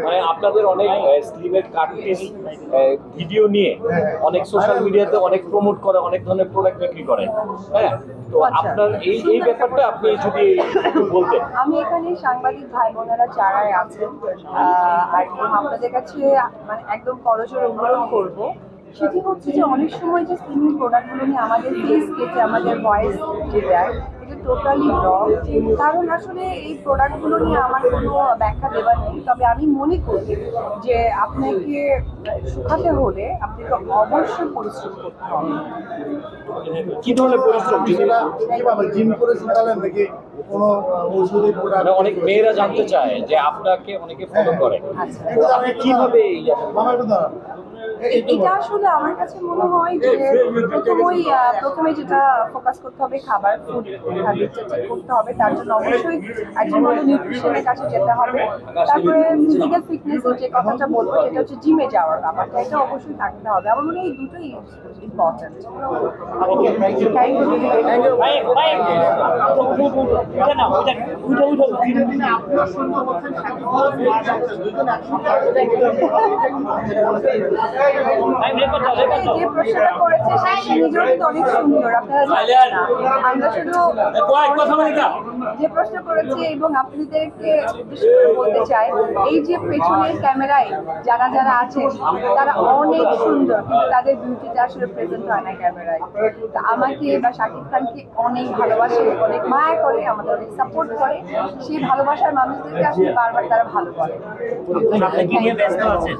মানে আপনাদের অনেক স্লিমের কাটপিস ভিডিও নিয়ে অনেক সোশ্যাল মিডিয়াতে অনেক প্রমোট করে, অনেক ধরনের প্রোডাক্ট বিক্রি করে। হ্যাঁ, তো আপনার এই ব্যাপারটা আপনি যদি একটু বলতেন। আমি এখানে সাংবাদিক ভাই বোনেরা যারাই আছেন আর কি আপনাদের কাছে মানে একদম করজোড়ে অনুরোধ করবো, সেটি হচ্ছে যে অনেক সময় যে স্লিমিং প্রোডাক্টগুলো নিয়ে আমাদের ফেস কেটে আমাদের ভয়েস যে দেয়, এটা টোটালি রং। কারণ আসলে এই প্রোডাক্টগুলো নিয়ে আমার কোনো ব্যাখ্যা দেওয়ার নেই। তবে আমি মনে করি যে আপনাকে শুকাতে হলে আপনাকে অবশ্যই পরিশ্রম করতে হবে। কি ধরনের পরিশ্রম? কিভাবে জিম করে শুকালেন নাকি কোনো ঔষধি প্রোডাক্ট? অনেক মেয়েরা জানতে চায় যে আপনাকে অনেকে ফলো করে, আপনি কিভাবে এটা আসলে আমার কাছে মনে হয় যে প্রথমে যেটা ফোকাস করতে হবে খাবার, ফুড হ্যাবিটটা চেক করতে হবে। তার জন্য অবশ্যই একজন ভালো নিউট্রিশনের কাছে যেতে হবে। তারপরে ফিজিক্যাল ফিটনেসের যে কথাটা বলবো সেটা হচ্ছে জিমে যাওয়ার ব্যাপারটা, এটা অবশ্যই থাকতে হবে। আমার মনে হয় এই দুটোই ইম্পর্টেন্ট। যে প্রশ্নটা করেছে সে নিজেও কিন্তু অনেক সুন্দর, আপনারা জানেন না। আমরা শুধু যে প্রশ্ন করেছে এবং আপনাদেরকে উদ্দেশ্য করে বলতে চাই, এই যে পেছনের ক্যামেরায় যারা যারা আছেন তারা অনেক সুন্দর, কিন্তু তাদের বিউটিটা আসলে প্রেজেন্ট হয় না ক্যামেরায়। তো আমাকে বা শাকিব খানকে অনেক ভালোবাসে, অনেক মায়া করে, আমাদের অনেক সাপোর্ট করে। সেই ভালোবাসার মানুষদেরকে আসলে বারবার তারা ভালো করে। আপনি কি নিয়ে ব্যস্ত আছেন?